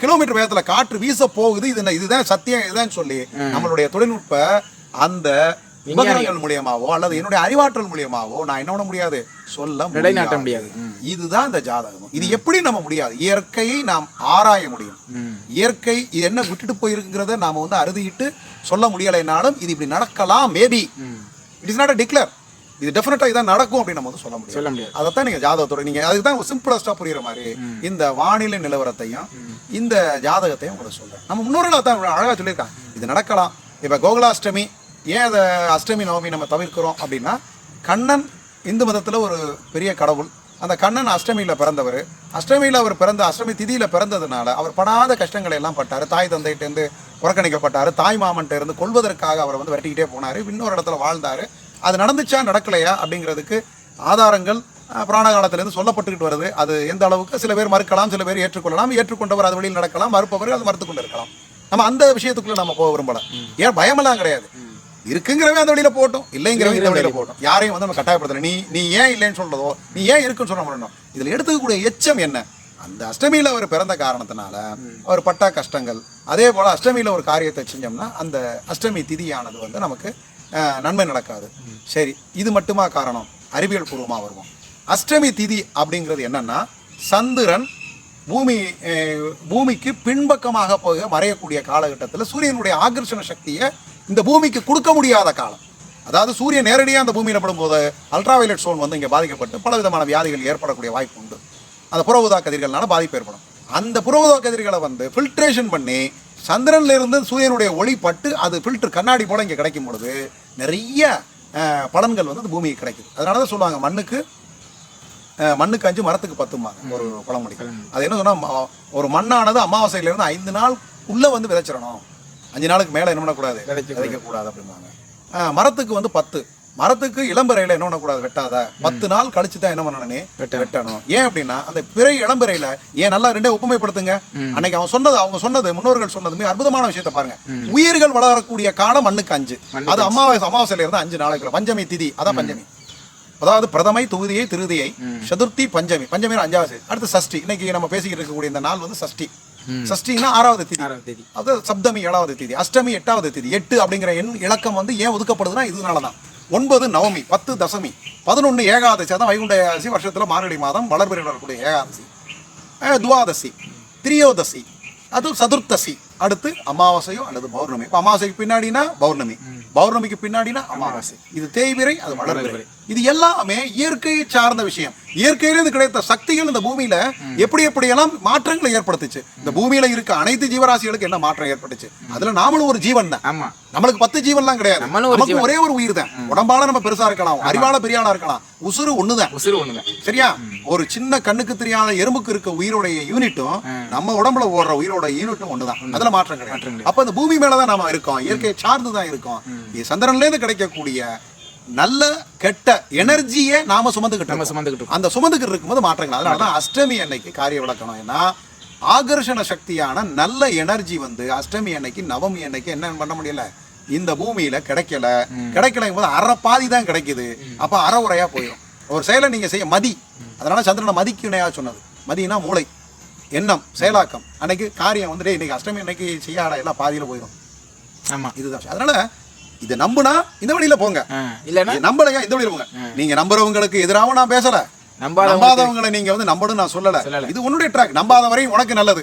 கிலோமீட்டர் வேகத்துல காற்று வீச போகுது, இதுதான் சத்தியம், இதுதான் சொல்லி நம்மளுடைய தொழில்நுட்ப அந்த விஞ்ஞானிகள் மூலியமாவோ அல்லது என்னுடைய அறிவாற்றல் மூலியமாவோ நான் என்ன பண்ண முடியாது, சொல்ல முடியாது. இதுதான் இந்த ஜாதகம். இது எப்படி நம்ம முடியாது, இயற்கையை நாம் ஆராய முடியும். இயற்கை இது என்ன விட்டுட்டு போயிருக்குங்கிறத நாம வந்து அறுதிட்டு சொல்ல முடியலைனாலும் இது இப்படி நடக்கலாம், maybe it is not a declare. இது டெஃபினட்டா இதான் நடக்கும் அப்படின்னு நம்ம வந்து சொல்ல முடியாது. அதைத்தான் நீங்க ஜாதகத்தோட நீங்க அதுக்கு தான் சிம்பிளஸ்டா புரியுற மாதிரி இந்த வானிலை நிலவரத்தையும் இந்த ஜாதகத்தையும் உங்களுக்கு சொல்றேன். நம்ம முன்னோர்கள் தான் அழகா சொல்லியிருக்காங்க இது நடக்கலாம். இப்ப கோகுலாஷ்டமி ஏன் அதை அஷ்டமி நவமி நம்ம தவிர்க்கிறோம் அப்படின்னா, கண்ணன் இந்து மதத்துல ஒரு பெரிய கடவுள். அந்த கண்ணன் அஷ்டமியில பிறந்தவர். அஷ்டமியில அவர் பிறந்த அஷ்டமி திதியில பிறந்ததுனால அவர் படாத கஷ்டங்களை எல்லாம் பட்டாரு. தாய் தந்தைகிட்ட இருந்து புறக்கணிக்கப்பட்டாரு. தாய் மாமன்ட்ட இருந்து கொள்வதற்காக அவர் வந்து விரட்டிக்கிட்டே போனாரு. இன்னொரு இடத்துல வாழ்ந்தாரு. அது நடந்துச்சா நடக்கலையா அப்படிங்கிறதுக்கு ஆதாரங்கள் புராண காலத்திலிருந்து சொல்லப்பட்டுக்கிட்டு வருது. அது எந்த அளவுக்கு சில பேர் மறுக்கலாம், சில பேர் ஏற்றுக்கொள்ளலாம். ஏற்றுக்கொண்டவர் அது வழியில் நடக்கலாம், மறுப்பவர் அது மறுத்து கொண்டு இருக்கலாம். நம்ம அந்த விஷயத்துக்குள்ள நம்ம போக விரும்பல. ஏன் பயமெல்லாம் கிடையாது. இருக்குங்கிறவே அந்த வழியில போட்டோம், இல்லைங்கிறவே இந்த வழியில போட்டோம். யாரையும் வந்து நம்ம கட்டாயப்படுத்தல. நீ ஏன் இல்லைன்னு சொல்றதோ, நீ ஏன் இருக்குன்னு சொல்ல முடியும். இதுல எடுத்துக்கக்கூடிய எச்சம் என்ன, அந்த அஷ்டமியில அவர் பிறந்த காரணத்தினால அவர் பட்ட கஷ்டங்கள். அதே போல அஷ்டமியில ஒரு காரியத்தை செஞ்சோம்னா அந்த அஷ்டமி திதியானது வந்து நமக்கு நன்மை நடக்காது. சரி, இது மட்டுமா காரணம்? அறிவியல் பூர்வமா வருவோம். அஷ்டமி திதி அப்படிங்கிறது என்னன்னா, சந்திரன் பூமிக்கு பின்பக்கமாக போக மறையக்கூடிய காலகட்டத்தில் சூரியனுடைய ஆகர்ஷண சக்தியை இந்த பூமிக்கு கொடுக்க முடியாத காலம். அதாவது சூரியன் நேரடியாக அந்த பூமியில் படும்போது அல்ட்ராவயலட் சோன் வந்து இங்கே பாதிக்கப்பட்டு பல விதமான வியாதிகள் ஏற்படக்கூடிய வாய்ப்பு உண்டு. அந்த புற ஊதா கதிர்களால பாதிப்பு ஏற்படும். அந்த புற ஊதா கதிர்களை வந்து ஃபில்ட்ரேஷன் பண்ணி சந்திரன்ல இருந்து சூரியனுடைய ஒளி பட்டு அது ஃபில்டர் கண்ணாடி போல இங்கே கிடைக்கும் பொழுது நிறைய பலன்கள் வந்து அந்த பூமிக்கு கிடைக்குது. அதனால தான் சொல்லுவாங்க மண்ணுக்கு 5 மரத்துக்கு 10 ஒரு பழமொழி. அது என்ன சொன்னா, ஒரு மண்ணானது அமாவாசையிலிருந்து 5 நாள் உள்ள வந்து விதைச்சிடணும், 5 நாளுக்கு மேல என்ன பண்ணக்கூடாது, விதைக்கக்கூடாது அப்படிம்பாங்க. மரத்துக்கு வந்து 10, மரத்துக்கு இளம்பிறையில என்ன பண்ணக்கூடாது, வெட்டாத. 10 நாள் கழிச்சு தான் என்ன பண்ணணும், வெட்டணும். ஏன் அப்படின்னா அந்த பிறை இளம்பிறையில ஏன் நல்லா ரெண்டே ஒப்புமைப்படுத்துங்க. அன்னைக்கு அவங்க சொன்னது முன்னோர்கள் சொன்னதுமே அற்புதமான விஷயத்தை பாருங்க. உயிர்கள் வளரக்கூடிய காலம் மண்ணுக்கு 5. அது அமாவாசையில இருந்து 5 நாளைக்குள்ள பஞ்சமி திதி. அதான் பஞ்சமி. அதாவது பிரதமை, தொகுதியை, திருதியை, சதுர்த்தி, பஞ்சமி. பஞ்சமி 5வது. அடுத்து சஷ்டி. இன்னைக்கு நம்ம பேசிக்கிட்டு இருக்கக்கூடிய இந்த நாள் வந்து சஷ்டி. சஷ்டினா 6வது திதி. அது சப்தமி 7வது திதி. அஷ்டமி 8வது திதி. 8 அப்படிங்கிற எண் இலக்கம் வந்து ஏன் ஒதுக்கப்படுதுன்னா இதனாலதான். 9 நவமி, 10 தசமி, 11 ஏகாதசி. அதான் வைகுண்ட ஏகாதசி. வருஷத்துல மார்கழி மாதம் வளர்பிறை வரக்கூடிய ஏகாதசி. துவாதசி, திரியோதசி, அது சதுர்த்தசி. அடுத்து அமாவாசையோ அல்லது பௌர்ணமி. இப்போ அமாவாசைக்கு பின்னாடினா பௌர்ணமி, பௌர்ணமிக்கு பின்னாடினா அமாவாசை. இது தேய்பிறை, அது வளர்பிறை. இது எல்லாமே இயற்கையை சார்ந்த விஷயம். இயற்கையிலிருந்து கிடைத்த சக்திகள் இந்த பூமியில எப்படியெல்லாம் மாற்றங்களை ஏற்படுத்துச்சு. இந்த பூமியில இருக்க அனைத்து ஜீவராசிகளுக்கு என்ன மாற்றம் ஏற்பட்டுச்சு. அதுல நாமளும் ஒரு ஜீவன் தான். நம்மளுக்கு 10 ஜீவன்லாம் கிடையாது. நமக்கு ஒரே ஒரு உயிர் தான். உடம்பால நம்ம பெருசா இருக்கலாம், அறிவால பெரிய ஆளா இருக்கலாம். உசுறு ஒண்ணுதான். சரியா? ஒரு சின்ன கண்ணுக்கு தெரியாத எறும்புக்கு இருக்க உயிரோடைய யூனிட்டும் நம்ம உடம்புல ஓடுற உயிரோட யூனிட்டும் ஒண்ணுதான். அதுல மாற்றம் கிடையாது. அப்ப இந்த பூமி மேலதான் நாம இருக்கோம். இயற்கையை சார்ந்துதான் இருக்கோம். சந்திரன்ல இருந்து கிடைக்கக்கூடிய நல்ல கெட்ட எனர்ஜியை நாம சுமந்துக்கிட்டு அந்த சுமந்துக்கிட்டு இருக்கும்போது மாற்றங்கள். அதனாலதான் அஷ்டமி அன்னைக்கு காரிய விளக்கணும். ஏன்னா ஆகர்ஷண சக்தியான நல்ல எனர்ஜி வந்து அஷ்டமி அன்னைக்கு நவமி அன்னைக்கு என்ன பண்ண முடியல, இந்த பூமியில கிடைக்கலைங்கும் போது அரை பாதி தான் கிடைக்குது. அப்ப அரை உரையா போயிடும். ஒரு செயலை நீங்க செய்ய மதி. அதனால சந்திரனை மதிக்கு இணையா சொன்னது. மதினா மூளை, எண்ணம், செயலாக்கம். அன்னைக்கு காரியம் வந்துட்டு இன்னைக்கு அஷ்டமி அன்னைக்கு செய்யாட எல்லாம் பாதியில போயிடும். ஆமா, இதுதான். அதனால இதை நம்புனா இந்த வழியில போங்க, இல்லன்னா நம்பலையா இந்த வழியில போங்க. நீங்க நம்புறவங்களுக்கு எதிராகவும் நான் பேசல, நம்பாதவங்களை நீங்க வந்து நம்பணும் நான் சொல்லல. இது உன்னுடைய ட்ராக். நம்பாத வரையும் உனக்கு நல்லது.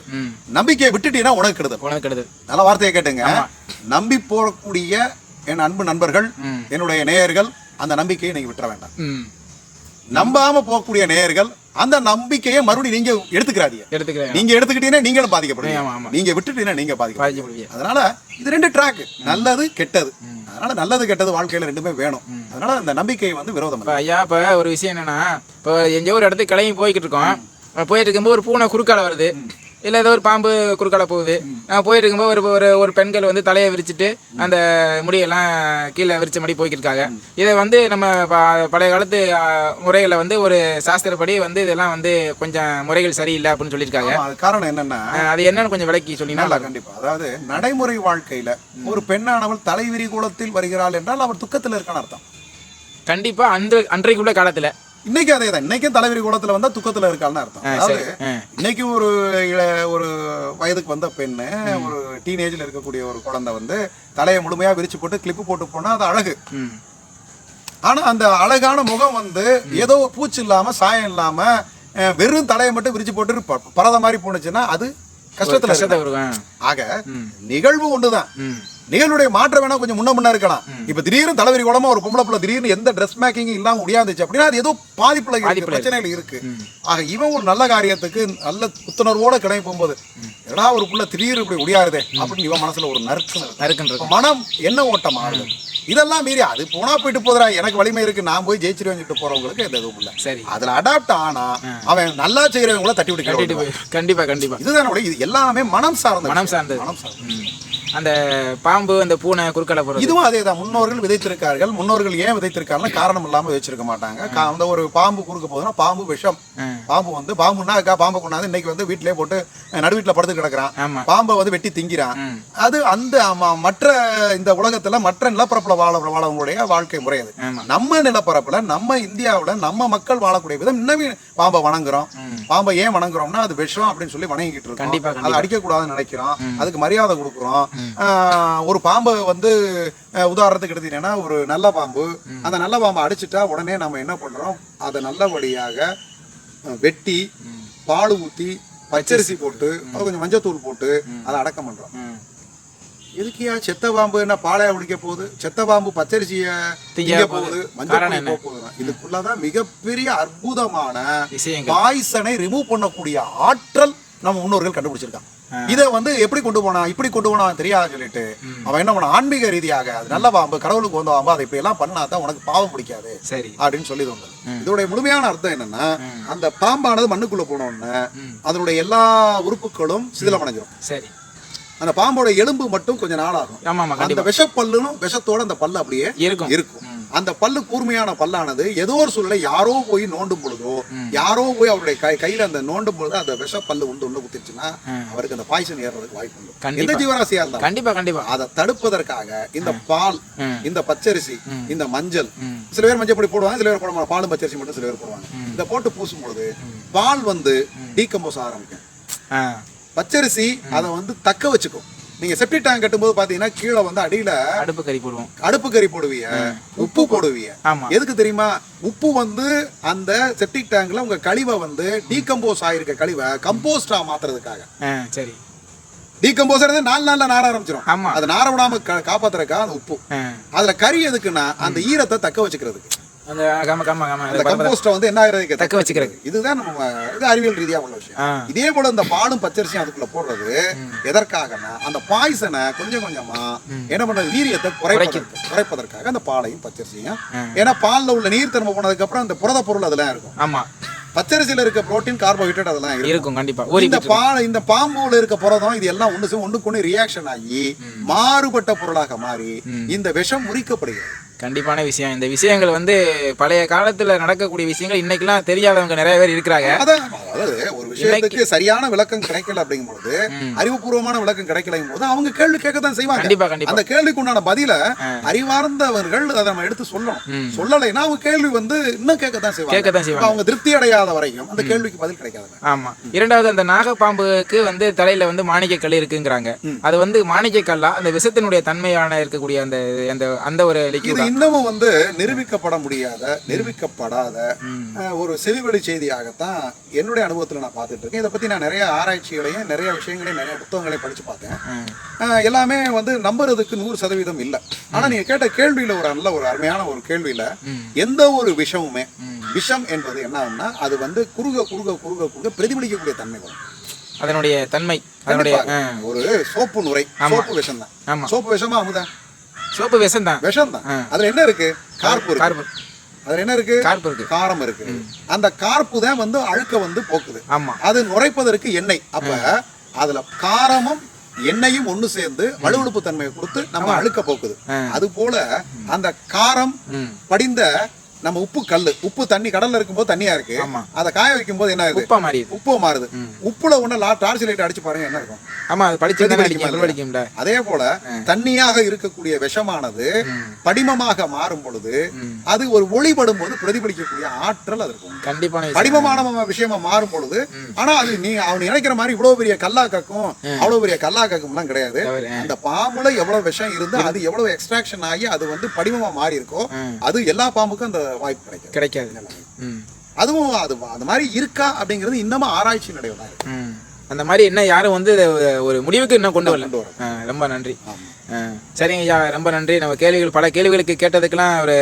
நம்பிக்கையை விட்டுட்டீங்கன்னா உனக்கு கெடுதல். நல்ல வார்த்தையை கேட்டுங்க. நம்பி போகக்கூடிய என் அன்பு நண்பர்கள், என்னுடைய நேயர்கள், அந்த நம்பிக்கையை நீங்க விட்டுற வேண்டாம். நம்பாம போகக்கூடிய நேயர்கள் அந்த நம்பிக்கையை மறுபடியும் நீங்க எடுத்துக்கிறாதீங்க. நீங்க எடுத்துக்கிட்டீங்கன்னா நீங்களும் பாதிக்கப்படுவீங்க, நீங்க விட்டுட்டீங்கன்னா நீங்க பாதிக்கப்படுவீங்க. அதனால இது 2 ட்ராக், நல்லது கெட்டது. அதனால நல்லது கெட்டது வாழ்க்கையில 2மே வேணும். அதனால அந்த நம்பிக்கை வந்து விரோதம். ஐயா, இப்ப ஒரு விஷயம் என்னன்னா, இப்போ எங்கேயோ ஒரு இடத்துக்கு கிளம்பி போய்கிட்டு இருக்கோம். போயிட்டு இருக்கும்போது ஒரு பூனை குறுக்கால வருது, இல்லை ஏதோ ஒரு பாம்பு குறுக்கால போகுது. போயிட்டு இருக்கும்போது ஒரு பெண்கள் வந்து தலையை விரிச்சிட்டு அந்த முடியெல்லாம் கீழே விரிச்ச மாதிரி போய்கிட்டு இருக்காங்க. இதை வந்து நம்ம பழைய காலத்து முறைகளை வந்து ஒரு சாஸ்திரப்படி வந்து இதெல்லாம் வந்து கொஞ்சம் முறைகள் சரியில்லை அப்படின்னு சொல்லியிருக்காங்க. காரணம் என்னன்னா, அது என்னன்னு கொஞ்சம் விளக்கி சொன்னீங்கன்னா. கண்டிப்பா. அதாவது நடைமுறை வாழ்க்கையில ஒரு பெண்ணானவள் தலைவிரி கோலத்தில் வருகிறாள் என்றால் அவர் துக்கத்தில் இருக்கான்னு அர்த்தம். கண்டிப்பா அன்றைக்குள்ள காலத்துல இன்னைக்கு அதே தான். இன்னைக்கும் தலைவிரி கோலத்துல வந்தா துக்கத்துல இருக்கான்னு அர்த்தம். அதாவது இன்னைக்கு ஒரு வயதுக்கு வந்த பெண்ணு, ஒரு டீனேஜ்ல இருக்கக்கூடிய ஒரு குழந்தை வந்து தலையை முழுமையா விரிச்சு போட்டு கிளிப்பு போட்டு போனா அது அழகு. ஆனா அந்த அழகான முகம் வந்து ஏதோ பூச்சி இல்லாம சாயம் இல்லாம வெறும் தலையை மட்டும் விரிச்சு போட்டு பரத மாதிரி போனுச்சுன்னா அது கஷ்டத்துல. ஆக நிகழ்வு ஒண்ணுதான். நிகழ்வுடைய மாற்றம் வேணா கொஞ்சம் முன்ன இருக்கலாம். இப்ப திடீர்னு தலைவரி கூடமா ஒரு பொம்பளை பிள்ளை திடீர்னு எந்த ட்ரெஸ் மேக்கிங் இல்லாம முடியாந்துச்சு அப்படின்னா அது ஏதோ பாதிப்புல பிரச்சனைகள் இருக்கு. ஆக இவன் ஒரு நல்ல காரியத்துக்கு நல்ல புத்துணர்வோட கிளம்பி போகும்போது ஏன்னா ஒரு புள்ள திடீர்னு இப்படி முடியாதே அப்படின்னு இவன் மனசுல ஒரு நறுக்குன்றது மனம் என்ன ஓட்டம் ஆகுது. இதெல்லாம் மீறி அது போனா போயிட்டு போதுரா எனக்கு வலிமை இருக்கு நான் போய் ஜெயிச்சிருவேன் சொல்லிட்டு போறவங்களுக்கு எந்த இதுவும் இல்லை. சரி அதுல அடாப்ட் ஆனா அவன் நல்லா செய்யறவங்கள தட்டி விட்டு கண்டிப்பா இதுதான் இது எல்லாமே மனம் சார்ந்தது. அந்த பாம்பு அந்த பூனை குறுக்கலை போறது இதுவும் அதே தான். முன்னோர்கள் விதைத்திருக்கார்கள். முன்னோர்கள் ஏன் விதைத்திருக்காருன்னா காரணம் இல்லாம விதைச்சிருக்க மாட்டாங்க. அந்த ஒரு பாம்பு குறுக்க போதுன்னா பாம்பு விஷம். பாம்பு வந்து பாம்புன்னா பாம்பை கொண்டாந்து இன்னைக்கு வந்து வீட்டிலேயே போட்டு நடு வீட்டுல படுத்து கிடக்குறான். பாம்பை வந்து வெட்டி திங்கிறான். அது அந்த மற்ற இந்த உலகத்துல மற்ற நிலப்பரப்புல வாழவங்களுடைய வாழ்க்கை முறை அது. நம்ம நிலப்பரப்புல நம்ம இந்தியாவுல நம்ம மக்கள் வாழக்கூடிய விதம் இன்னமே பாம்பை வணங்குறோம். பாம்பை ஏன் வணங்குறோம்னா அது விஷம் அப்படின்னு சொல்லி வணங்கிட்டு இருக்கோம். அதை அடிக்க கூடாதுன்னு நினைக்கிறோம். அதுக்கு மரியாதை கொடுக்குறோம். ஒரு பாம்பை வந்து உதாரணத்துக்கு எடுத்தீங்கன்னா ஒரு நல்ல பாம்பு அந்த நல்ல பாம்பை அடிச்சுட்டா உடனே நம்ம என்ன பண்றோம் அதை நல்லபடியாக வெட்டி பால் ஊத்தி பச்சரிசி போட்டு கொஞ்சம் மஞ்சத்தூள் போட்டு அதை அடக்கம் பண்றோம். எதுக்கியா செத்த பாம்பு என்ன பாலையா குடிக்க போகுது, செத்த பாம்பு பச்சரிசிய திங்க போகுது, மஞ்சள் போகுது. இதுக்குள்ளதான் மிகப்பெரிய அற்புதமான பாய்சனை ரிமூவ் பண்ணக்கூடிய ஆற்றல் நம்ம முன்னோர்கள் கண்டுபிடிச்சிருக்கான். இதை வந்து எப்படி கொண்டு போனா இப்படி கொண்டு போனா தெரியாது சொல்லிட்டு அவன் என்ன பண்ண ஆன்மீக ரீதியாக அது நல்ல பாம்பு கடவுளுக்கு வந்த பாம்பு அதை இப்படி எல்லாம் பண்ணாதான் உனக்கு பாவம் பிடிக்காது அப்படின்னு சொல்லி தோணுது. இதோடைய முழுமையான அர்த்தம் என்னன்னா அந்த பாம்பானது மண்ணுக்குள்ள போனோன்னு அதனுடைய எல்லா உறுப்புகளும் சிதிலமடைஞ்சிடும். சரி அந்த பாம்போட எலும்பு மட்டும் கொஞ்சம் நாள் ஆகும். அந்த விஷப்பல்லும் விஷத்தோட அந்த பல்லு அப்படியே இருக்கும். அந்த பல்லு கூர்மையான பல்லானது ஏதோ ஒரு சூழ்நிலை யாரோ போய் நோண்டும் பொழுதோ யாரோ போய் அவருடைய கையில அந்த நோண்டும் பொழுது அந்த விஷ பல்லு உள்ள குத்திருச்சுன்னா அவருக்கு அந்த பாய்சன் ஏறதுக்கு வாய்ப்பு உண்டு. எந்த ஜீவராசியா இருந்தாலும் கண்டிப்பா அதை தடுப்பதற்காக இந்த பால் இந்த பச்சரிசி இந்த மஞ்சள் சில பேர் மஞ்சள் பொடி போடுவாங்க, சில பேர் போட மாட்டாங்க. பாலும் பச்சரிசி மட்டும் சில பேர் போடுவாங்க. இதை போட்டு பூசும் பொழுது பால் வந்து டீகம்போஸ் ஆரம்பிக்கும். பச்சரிசி அதை வந்து தக்க வச்சுக்கும். நீங்க செப்டிக் டேங்க் கட்டும்போது பாத்தீங்கன்னா கீழே வந்து அடியில அடுப்பு கறி போடுவீங்க, உப்பு போடுவீங்க. எதுக்கு தெரியுமா? உப்பு வந்து அந்த செப்டிக் டேங்க்ல உங்க கழிவை வந்து டீகம்போஸ் ஆயிருக்க கழிவை கம்போஸ்டா மாத்துறதுக்காக. சரி டீகம்போசர் 4 நாள்ல நார ஆரம்பிச்சிடும். அது நார விடாம காப்பாத்துறதுக்காக அந்த உப்பு. அதுல கறி எதுக்குன்னா அந்த ஈரத்தை தக்க வச்சுக்கிறதுக்கு. இதுதான் அறிவியல் ரீதியா உள்ள விஷயம். இதே போல இந்த பாலும் பச்சரிசியும் அதுக்குள்ள போடுறது எதற்காகனா அந்த பாய்சனை கொஞ்சம் கொஞ்சமா என்ன பண்றது வீரியத்தை குறைப்பதற்காக அந்த பாலையும் பச்சரிசியும். ஏன்னா பால்ல உள்ள நீர் தன்மை போனதுக்கு அப்புறம் அந்த புரத பொருள் அதெல்லாம் இருக்கும். பச்சரிசியில இருக்க புரோட்டீன் கார்போஹைட்ரேட் அதெல்லாம் இருக்கும் கண்டிப்பா. இந்த பாம்புல இருக்க புரதம் இது எல்லாம் ஒண்ணுக்கு ரியாக்ஷன் ஆகி மாறுபட்ட பொருளாக மாறி இந்த விஷம் முறிக்கப்படுகிறது. கண்டிப்பான விஷயம். இந்த விஷயங்கள் வந்து பழைய காலத்துல நடக்கக்கூடிய விஷயங்கள் இன்னைக்கெல்லாம் தெரியாதவங்க நிறைய பேர் இருக்கிறாங்க. அதாவது ஒரு விஷயத்துக்கு சரியான விளக்கம் கிடைக்கல அப்படிங்கும்போது அறிவுபூர்வமான விளக்கம் கிடைக்கலையும் போது அவங்க கேள்வி கேட்கத்தான் செய்வாங்க. கண்டிப்பா அந்த கேள்விக்கு உண்டான பதில அறிவார்ந்தவர்கள் அதை நம்ம எடுத்து சொல்லணும். சொல்லலைன்னா அவங்க கேள்வி வந்து இன்னும் கேட்கத்தான் செய்வாங்க. அவங்க திருப்தி அடையாத வரைக்கும் அந்த கேள்விக்கு பதில் கிடைக்காது. ஆமா. இரண்டாவது அந்த நாகப்பாம்புக்கு வந்து தலையில வந்து மாணிக்க கல் இருக்குங்கிறாங்க. அது வந்து மாணிக்க கல்லா அந்த விஷத்தினுடைய தன்மையான இருக்கக்கூடிய அந்த ஒரு லிக்விட் இன்னமும் வந்து நிரூபிக்கப்படாத ஒரு செவிவெளி செய்தியாகத்தான் என்னுடைய அனுபவத்துல நான் பார்த்துட்டு இருக்கேன். இதை பத்தி நான் நிறைய ஆராய்ச்சிகளையும் நிறைய விஷயங்களையும் நிறைய புத்தகங்களையும் படிச்சு பார்த்தேன். எல்லாமே வந்து நம்புறதுக்கு 100% இல்லை. ஆனா நீங்க கேட்ட கேள்வியில ஒரு அருமையான ஒரு கேள்வியில எந்த ஒரு விஷமுமே விஷம் என்பது என்ன ஆகும்னா அது வந்து குறுக பிரதிபலிக்கக்கூடிய தன்மை வரும். அதனுடைய தன்மை அதனுடைய ஒரு சோப்பு நுரை சோப்பு விஷம் தான். சோப்பு விஷமா அமுதா? சோப்பு விஷம் தான். அதுல என்ன இருக்கு? கார்பு. அதுல என்ன இருக்கு? காரம் இருக்கு. அந்த கார்பு தான் வந்து அழுக்க வந்து போக்குது. அது நுரைப்பதற்கு எண்ணெய். அப்ப அதுல காரமும் எண்ணெயும் ஒண்ணு சேர்ந்து வலுவழுப்பு தன்மையை கொடுத்து நம்ம அழுக்க போக்குது. அது போல அந்த காரம் படிந்த நம்ம உப்பு தண்ணி கடல்ல இருக்கும்போது தண்ணியா இருக்கு. அதை காய வைக்கும் போது என்ன ஆகுது? உப்பு மாறுது. உப்புல ஒண்ணு டார்ச் லைட் அடிச்சு பாருங்க என்ன இருக்கும்? அதே போல தண்ணியாக இருக்கக்கூடிய விஷமானது படிமமாக மாறும் பொழுது அது ஒரு ஒளிபடும் போது பிரதிபலிக்கக்கூடிய ஆற்றல் அது இருக்கும். கண்டிப்பான படிமமான விஷயமா மாறும் பொழுது. ஆனா அது அவன் நினைக்கிற மாதிரி இவ்வளவு பெரிய கல்லாக்கும் அவ்வளவு பெரிய கல்லாக்கும் எல்லாம் கிடையாது. அந்த பாம்புல எவ்வளவு விஷம் இருந்து அது எவ்வளவு எக்ஸ்ட்ராக்ஷன் ஆகி அது வந்து படிமமா மாறி இருக்கோ அது எல்லா பாம்புக்கும் அந்த வாய்ப்பு கிடைக்காது. அதுவும் அந்த மாதிரி இருக்கா அப்படிங்கிறது இன்னமும் ஆராய்ச்சி நடைபெறாது. அந்த மாதிரி என்ன யாரும் வந்து ஒரு முடிவுக்கு இன்னும் கொண்டு வரல. ரொம்ப நன்றி. சரிங்க ஐயா, ரொம்ப நன்றி. நம்ம கேள்விகள் பல கேள்விகளுக்கு கேட்டதுக்கெல்லாம் ஒரு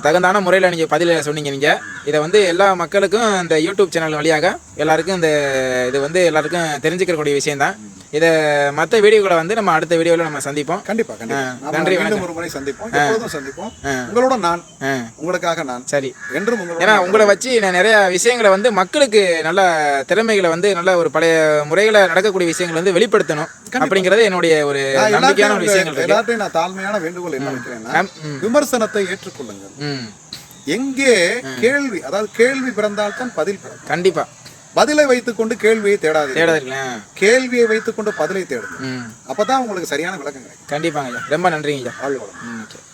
தகுந்தான முறையில் நீங்கள் பதில சொன்னீங்க. நீங்கள் இதை வந்து எல்லா மக்களுக்கும் இந்த யூடியூப் சேனல் வழியாக எல்லாருக்கும் இது வந்து எல்லாருக்கும் தெரிஞ்சுக்கக்கூடிய விஷயம்தான். இதை மற்ற வீடியோக்களை வந்து நம்ம அடுத்த வீடியோவில் நம்ம சந்திப்போம். கண்டிப்பா நன்றி, மீண்டும் ஒரு முறை சந்திப்போம். எப்போதும் சந்திப்போம். உங்களோட நான், உங்களுக்காக நான். சரி. என்றும் ஏன்னா உங்களை வச்சு நான் நிறைய விஷயங்களை வந்து மக்களுக்கு நல்ல திறமைகளை வந்து நல்ல ஒரு பழைய முறைகளை நடக்கக்கூடிய விஷயங்களை வந்து வெளிப்படுத்தணும் அப்படிங்கிறது என்னுடைய ஒரு நம்பிக்கையான ஒரு விஷயங்கள். எல்லாத்தையும் நான் தாழ்மையான வேண்டுகோள் என்ன வைக்கிறேன்னா, விமர்சனத்தை ஏற்றுக்கொள்ளுங்கள். எங்கே கேள்வி, அதாவது கேள்வி பிறந்தால்தான் பதில் பிறக்கும். கண்டிப்பா. பதிலை வைத்துக்கொண்டு கேள்வியை தேடாதீர்கள். கேள்வியை வைத்துக்கொண்டு பதிலை தேடுங்க. அப்பதான் உங்களுக்கு சரியான விளக்கம் கிடைக்கும். கண்டிப்பாங்க ஐயா, ரொம்ப நன்றிங்க ஐயா. வாழ்க வளமுடன்.